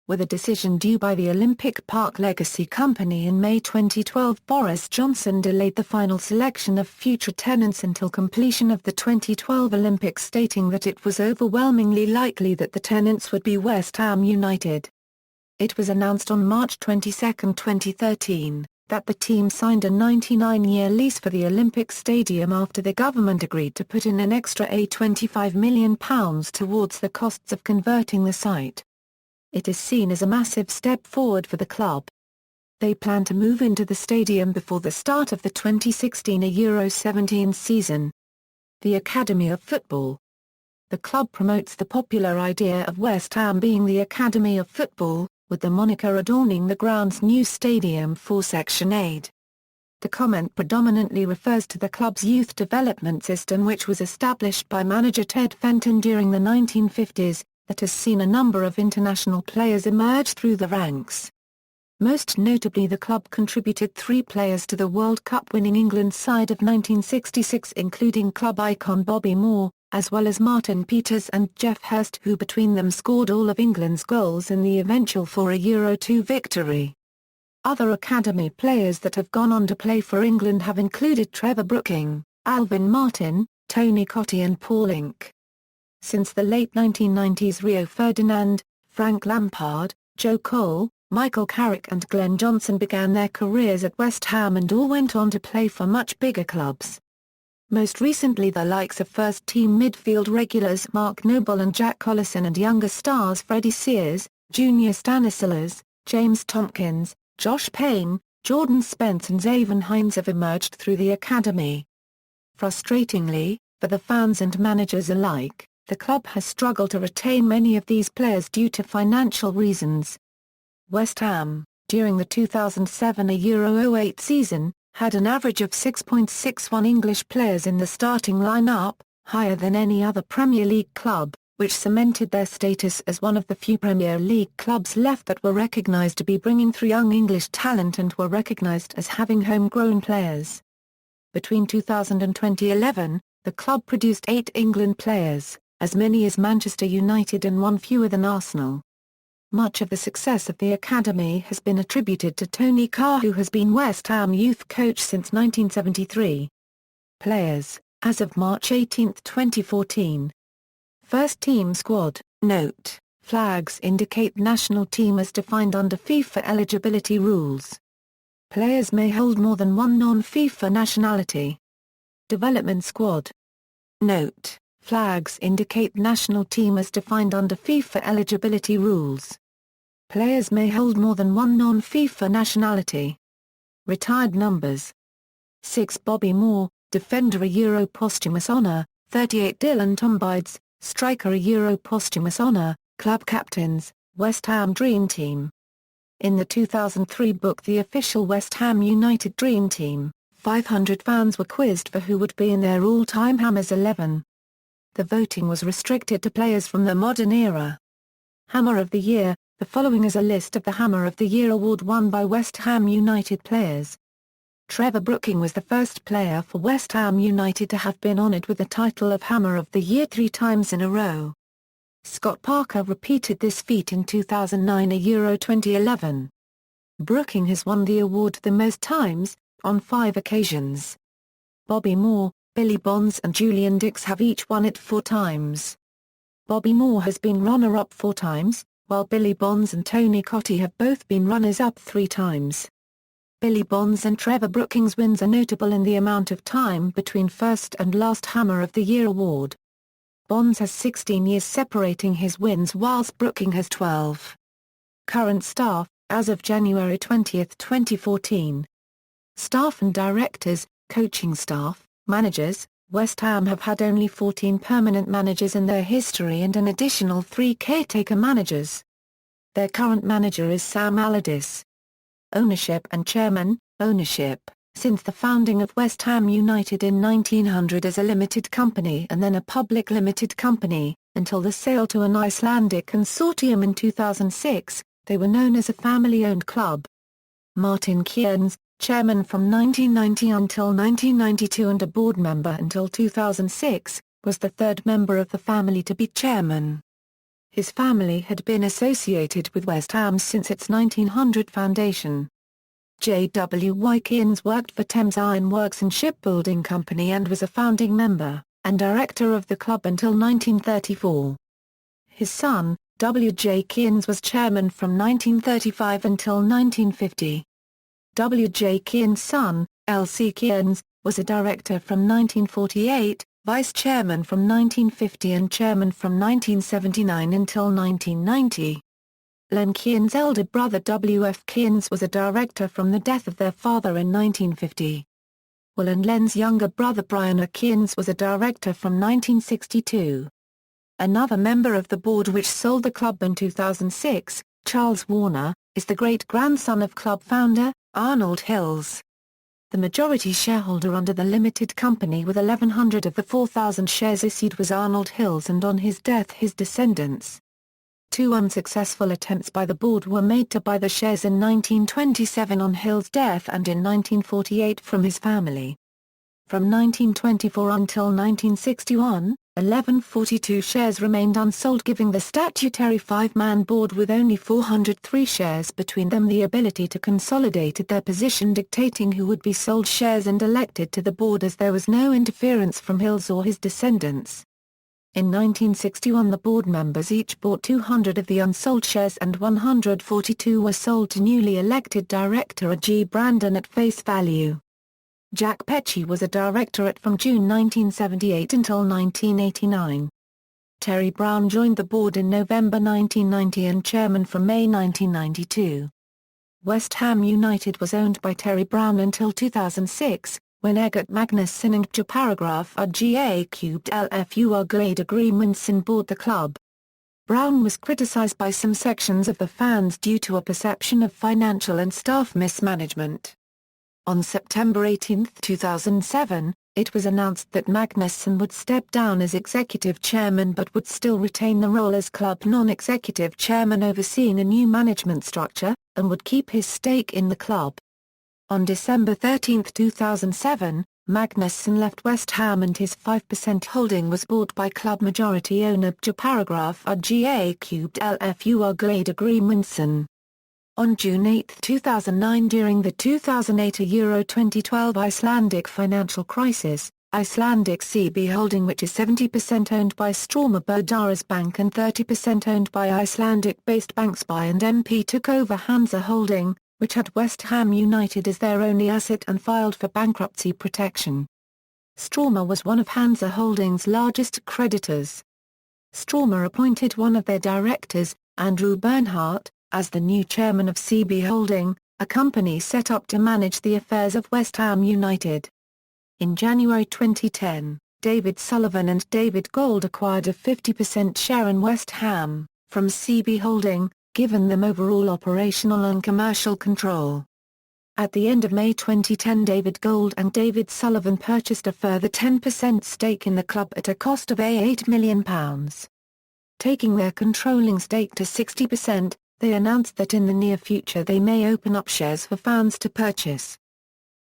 With a decision due by the Olympic Park Legacy Company in May 2012, Boris Johnson delayed the final selection of future tenants until completion of the 2012 Olympics, stating that it was overwhelmingly likely that the tenants would be West Ham United. It was announced on March 22, 2013, that the team signed a 99-year lease for the Olympic Stadium after the government agreed to put in an extra £25 million towards the costs of converting the site. It is seen as a massive step forward for the club. They plan to move into the stadium before the start of the 2016 Euro 17 season. The Academy of Football. the club promotes the popular idea of West Ham being the Academy of Football, with the moniker adorning the ground's new stadium for Section 8. The comment predominantly refers to the club's youth development system, which was established by manager Ted Fenton during the 1950s, that has seen a number of international players emerge through the ranks. Most notably, the club contributed 3 players to the World Cup winning England side of 1966, including club icon Bobby Moore, as well as Martin Peters and Geoff Hurst, who between them scored all of England's goals in the eventual for a Euro 2 victory. Other academy players that have gone on to play for England have included Trevor Brooking, Alvin Martin, Tony Cottee and Paul Ince. Since the late 1990s, Rio Ferdinand, Frank Lampard, Joe Cole, Michael Carrick and Glenn Johnson began their careers at West Ham and all went on to play for much bigger clubs. Most recently, the likes of first-team midfield regulars Mark Noble and Jack Collison and younger stars Freddie Sears, Junior Stanislas, James Tompkins, Josh Payne, Jordan Spence and Xavier Hines have emerged through the academy. Frustratingly, for the fans and managers alike, the club has struggled to retain many of these players due to financial reasons. West Ham, during the 2007 Euro 08 season, had an average of 6.61 English players in the starting lineup, higher than any other Premier League club, which cemented their status as one of the few Premier League clubs left that were recognised to be bringing through young English talent and were recognised as having homegrown players. Between 2000 and 2011, the club produced 8 England players, as many as Manchester United and 1 fewer than Arsenal. Much of the success of the academy has been attributed to Tony Carr, who has been West Ham youth coach since 1973. Players, as of March 18, 2014. First team squad. Note: flags indicate national team as defined under FIFA eligibility rules. Players may hold more than one non-FIFA nationality. Development squad. Note: flags indicate national team as defined under FIFA eligibility rules. Players may hold more than one non-FIFA nationality. Retired numbers. 6 Bobby Moore, defender a Euro posthumous honour, 38 Dylan Tombides, striker a Euro posthumous honour, club captains, West Ham Dream Team. In the 2003 book The Official West Ham United Dream Team, 500 fans were quizzed for who would be in their all-time Hammers 11. The voting was restricted to players from the modern era. Hammer of the Year. The following is a list of the Hammer of the Year award won by West Ham United players. Trevor Brooking was the first player for West Ham United to have been honoured with the title of Hammer of the Year 3 times in a row. Scott Parker repeated this feat in 2009 and Euro 2011. Brooking has won the award the most times, on 5 occasions. Bobby Moore, Billy Bonds and Julian Dix have each won it 4 times. Bobby Moore has been runner-up 4 times, while Billy Bonds and Tony Cottee have both been runners-up 3 times. Billy Bonds and Trevor Brooking's wins are notable in the amount of time between first and last Hammer of the Year award. Bonds has 16 years separating his wins whilst Brooking has 12. Current staff, as of January 20, 2014. Staff and directors, coaching staff, managers. West Ham have had only 14 permanent managers in their history and an additional 3 caretaker managers. Their current manager is Sam Allardyce. Ownership and chairman. Ownership. Since the founding of West Ham United in 1900 as a limited company and then a public limited company, until the sale to an Icelandic consortium in 2006, they were known as a family-owned club. Martin Kearns, chairman from 1990 until 1992 and a board member until 2006, was the 3rd member of the family to be chairman. His family had been associated with West Ham since its 1900 foundation. J.W.Y. Kearns worked for Thames Ironworks and Shipbuilding Company and was a founding member, and director of the club until 1934. His son, W.J. Kearns was chairman from 1935 until 1950. W.J. Kearns' son, L.C. Kearns, was a director from 1948, vice chairman from 1950 and chairman from 1979 until 1990. Len Kearns' elder brother W.F. Kearns was a director from the death of their father in 1950. Will and Len's younger brother Brian A. Kearns was a director from 1962. Another member of the board which sold the club in 2006, Charles Warner, is the great-grandson of club founder, Arnold Hills. The majority shareholder under the limited company with 1,100 of the 4,000 shares issued was Arnold Hills, and on his death his descendants. 2 unsuccessful attempts by the board were made to buy the shares in 1927 on Hill's death and in 1948 from his family. From 1924 until 1961, 1,142 shares remained unsold, giving the statutory 5-man board with only 403 shares between them the ability to consolidate their position, dictating who would be sold shares and elected to the board, as there was no interference from Hills or his descendants. In 1961 the board members each bought 200 of the unsold shares and 142 were sold to newly elected director G. Brandon at face value. Jack Petchey was a director from June 1978 until 1989. Terry Brown joined the board in November 1990 and chairman from May 1992. West Ham United was owned by Terry Brown until 2006, when Eggert Magnusson and Paragraph RGA Cubed LFU Glade Agreementson bought the club. Brown was criticised by some sections of the fans due to a perception of financial and staff mismanagement. On September 18, 2007, it was announced that Magnusson would step down as executive chairman but would still retain the role as club non-executive chairman overseeing a new management structure, and would keep his stake in the club. On December 13, 2007, Magnusson left West Ham and his 5% holding was bought by club majority owner Paragraph RGA Cubed LFU Glade Agreementson. On June 8, 2009, during the 2008 Euro 2012 Icelandic financial crisis, Icelandic CB Holding, which is 70% owned by Stormur Bodaris Bank and 30% owned by Icelandic-based banks By and MP, took over Hansa Holding, which had West Ham United as their only asset and filed for bankruptcy protection. Stormur was one of Hansa Holding's largest creditors. Stormur appointed one of their directors, Andrew Bernhardt, as the new chairman of CB Holding, a company set up to manage the affairs of West Ham United. In January 2010, David Sullivan and David Gold acquired a 50% share in West Ham, from CB Holding, giving them overall operational and commercial control. At the end of May 2010, David Gold and David Sullivan purchased a further 10% stake in the club at a cost of £8 million. Taking their controlling stake to 60%, they announced that in the near future they may open up shares for fans to purchase.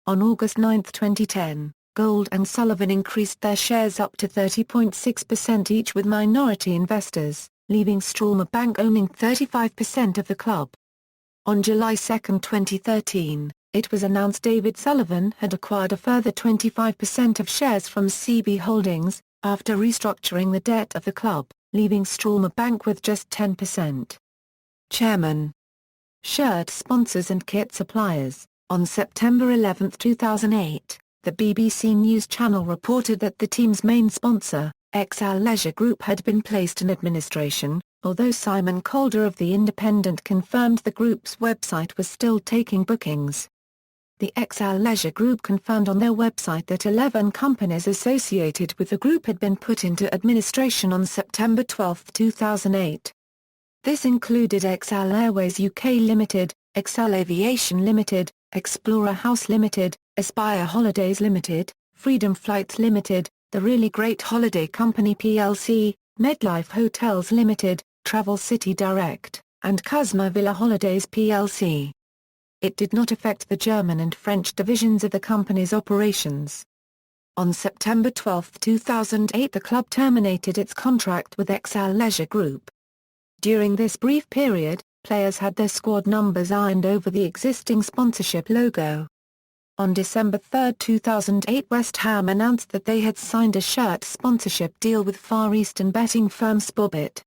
On August 9, 2010, Gold and Sullivan increased their shares up to 30.6% each with minority investors, leaving Stormur Bank owning 35% of the club. On July 2, 2013, it was announced David Sullivan had acquired a further 25% of shares from CB Holdings, after restructuring the debt of the club, leaving Stormur Bank with just 10%. Chairman. Shirt sponsors and kit suppliers. On September 11, 2008, the BBC News Channel reported that the team's main sponsor, XL Leisure Group, had been placed in administration, although Simon Calder of The Independent confirmed the group's website was still taking bookings. The XL Leisure Group confirmed on their website that 11 companies associated with the group had been put into administration on September 12, 2008. This included XL Airways UK Limited, XL Aviation Limited, Explorer House Limited, Aspire Holidays Limited, Freedom Flights Limited, The Really Great Holiday Company plc, MedLife Hotels Limited, Travel City Direct, and Cosma Villa Holidays plc. It did not affect the German and French divisions of the company's operations. On September 12, 2008, the club terminated its contract with XL Leisure Group. During this brief period, players had their squad numbers ironed over the existing sponsorship logo. On December 3, 2008, West Ham announced that they had signed a shirt sponsorship deal with Far Eastern betting firm Spobit.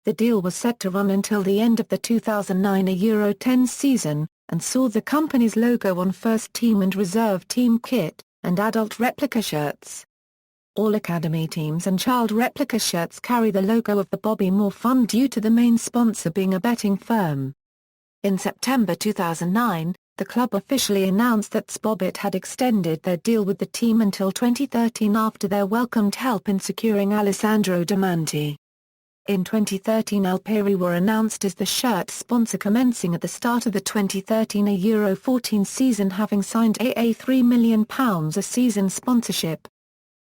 The deal was set to run until the end of the 2009 Euro 10 season, and saw the company's logo on first team and reserve team kit, and adult replica shirts. All academy teams and child replica shirts carry the logo of the Bobby Moore Fund due to the main sponsor being a betting firm. In September 2009, the club officially announced that Spobit had extended their deal with the team until 2013 after their welcomed help in securing Alessandro Damanti. In 2013 Alperi were announced as the shirt sponsor commencing at the start of the 2013 Euro 14 season, having signed a £3 million a season sponsorship.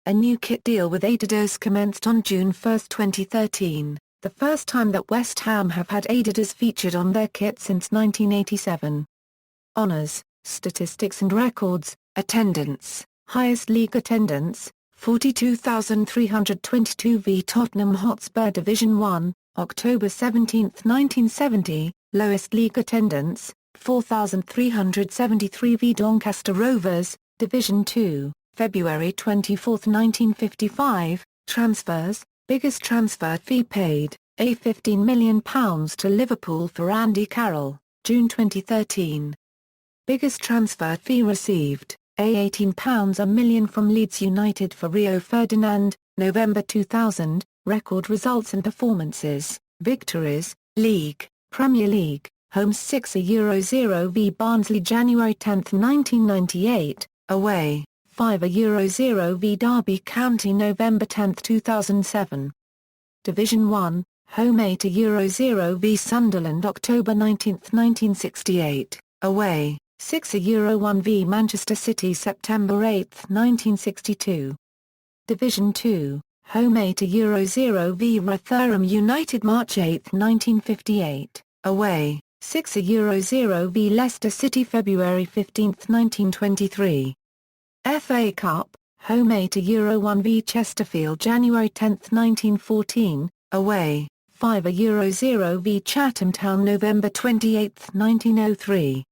A new kit deal with Adidas commenced on June 1, 2013, the first time that West Ham have had Adidas featured on their kit since 1987. Honours, statistics and records. Attendance, highest league attendance, 42,322 v Tottenham Hotspur Division 1, October 17, 1970, lowest league attendance, 4,373 v Doncaster Rovers, Division 2, February 24, 1955, transfers, biggest transfer fee paid, £15 million to Liverpool for Andy Carroll, June 2013. Biggest transfer fee received, £18 million from Leeds United for Rio Ferdinand, November 2000, record results and performances, victories, League, Premier League, home 6-0 v Barnsley January 10, 1998, away, 5-0 v Derby County November 10, 2007. Division 1, home 8-0 v Sunderland October 19, 1968, away, 6-1 v Manchester City September 8, 1962. Division 2, home 8-0 v Rotherham United March 8, 1958, away, 6-0 v Leicester City February 15, 1923. FA Cup, home 8-1 v Chesterfield January 10, 1914, away, 5-0 v Chatham Town November 28, 1903.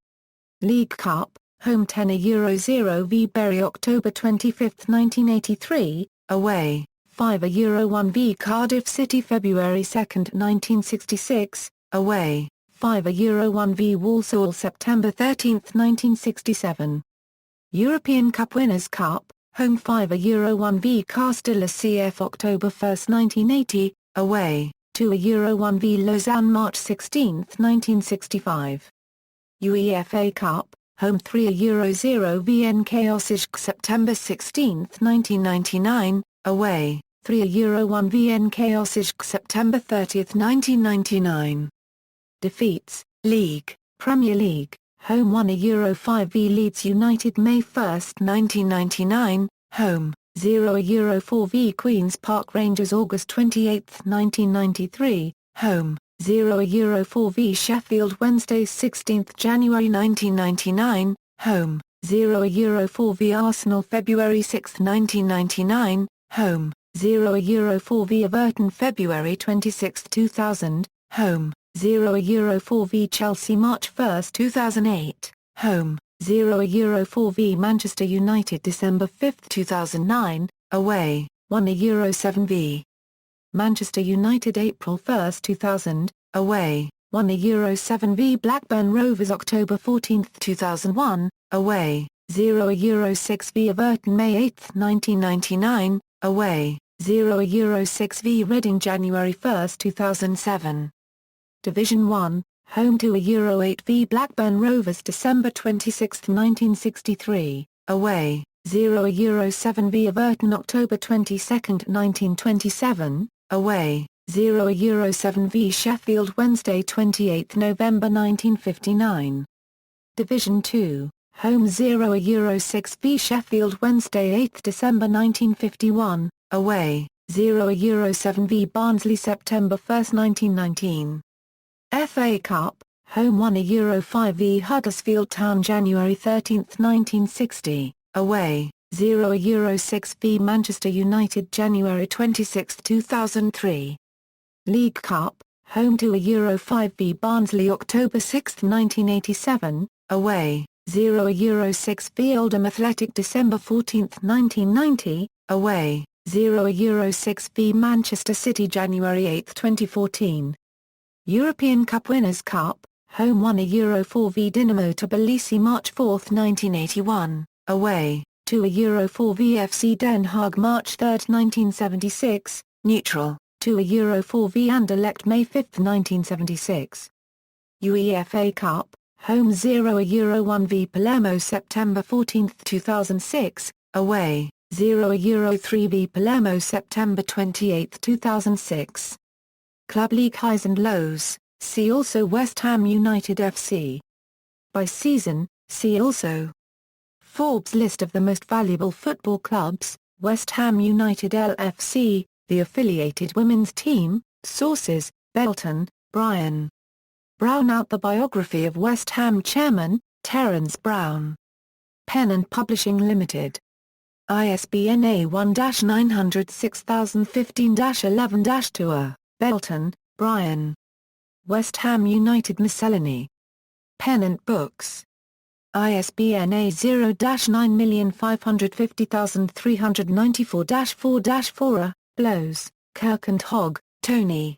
League Cup, home 10-0 v Bury October 25, 1983, away, 5-1 v Cardiff City February 2, 1966, away, 5-1 v Walsall September 13, 1967. European Cup Winners' Cup, home 5-1 v Castilla CF October 1, 1980, away, 2-1 v Lausanne March 16, 1965. UEFA Cup, home 3-0 v NK Osijek September 16, 1999, away, 3-1 v NK Osijek September 30, 1999. Defeats, League, Premier League, home 1-5 v Leeds United May 1, 1999, home, 0-4 v Queen's Park Rangers August 28, 1993, home, 0-4 v Sheffield Wednesday 16 January 1999, home, 0-4 v Arsenal February 6, 1999, home, 0-4 v Everton February 26, 2000, home, 0-4 v Chelsea March 1, 2008, home, 0-4 v Manchester United December 5, 2009, away, 1-7 v Manchester United April 1, 2000, away, 1-7 v Blackburn Rovers October 14, 2001, away, 0-6 v Everton May 8, 1999, away, 0-6 v Reading January 1, 2007. Division 1, home 2-8 v Blackburn Rovers December 26, 1963, away, 0-7 v Everton October 22, 1927, away, 0-7 v Sheffield Wednesday 28 November 1959. Division 2, home 0-6 v Sheffield Wednesday 8 December 1951, away, 0-7 v Barnsley September 1, 1919. FA Cup, home 1-5 v Huddersfield Town January 13, 1960, away, 0-6 v Manchester United January 26, 2003. League Cup, home 2-5 v Barnsley October 6, 1987, away, 0-6 v Oldham Athletic December 14, 1990, away, 0-6 v Manchester City January 8, 2014. European Cup Winners' Cup, home 1-4 v Dinamo Tbilisi March 4, 1981, away, 2-4 v FC Den Haag March 3, 1976, neutral, 2-4 v Anderlecht May 5, 1976. UEFA Cup, home 0-1 v Palermo September 14, 2006, away, 0-3 v Palermo September 28, 2006. Club League highs and lows, see also West Ham United FC. By season, see also Forbes list of the most valuable football clubs, West Ham United LFC, the affiliated women's team, sources, Belton, Brian. Brown out the biography of West Ham chairman, Terence Brown. Pennant Publishing Limited. ISBN A1-906015-11-2. Belton, Brian. West Ham United Miscellany. Pennant Books. ISBN A0-9550394-4-4. Blows, Kirk and Hogg, Tony.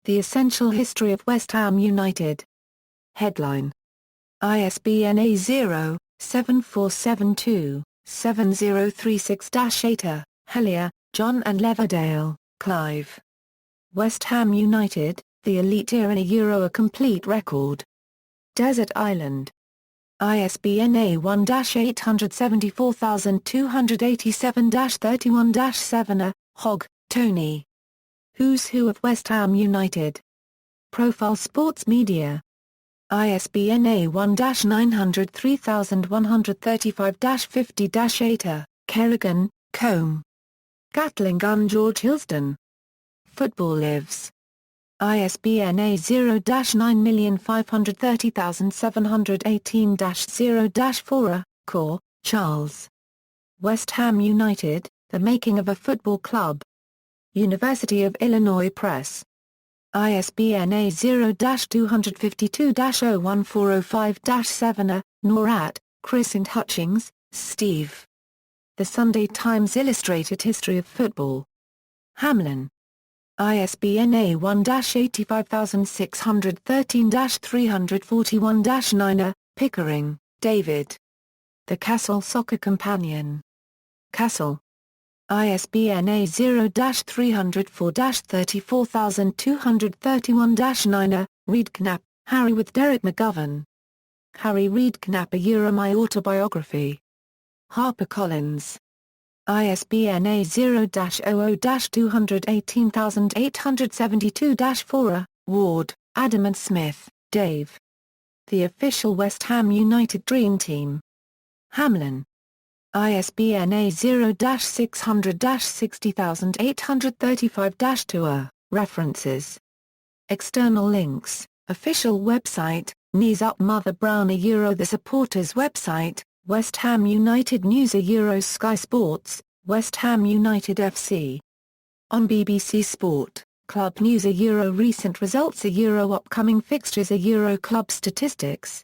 The Essential History of West Ham United. Headline. ISBN A0-7472-7036-8. Hellier, John and Leverdale, Clive. West Ham United, the Elite Era Euro, a complete record. Desert Island. ISBN A1-874287-31-7. Hogg, Tony. Who's Who of West Ham United. Profile Sports Media. ISBN A1-903135-50-8. Kerrigan, Combe. Gatling Gun George Hilsden. Football Lives. ISBN A0-9530718-0-4. Core, Charles. West Ham United, The Making of a Football Club. University of Illinois Press. ISBN A0-252-01405-7. Norat, Chris and Hutchings, Steve. The Sunday Times Illustrated History of Football. Hamlin. ISBN A1-85613-341-9. Pickering, David. The Castle Soccer Companion. Castle. ISBN A0-304-34231-9. Redknapp, Harry with Derek McGovern. Harry Redknapp, A Euro My Autobiography. HarperCollins. ISBN A0-00-218872-4. Ward, Adam and Smith, Dave. The Official West Ham United Dream Team. Hamlin. ISBN A0-600-60835-2. References. External links, Official website, Knees Up Mother Brown, A Euro. The Supporters website, West Ham United News, A Euro. Sky Sports, West Ham United FC. On BBC Sport, Club News, A Euro. Recent results, A Euro. Upcoming fixtures, A Euro. Club statistics,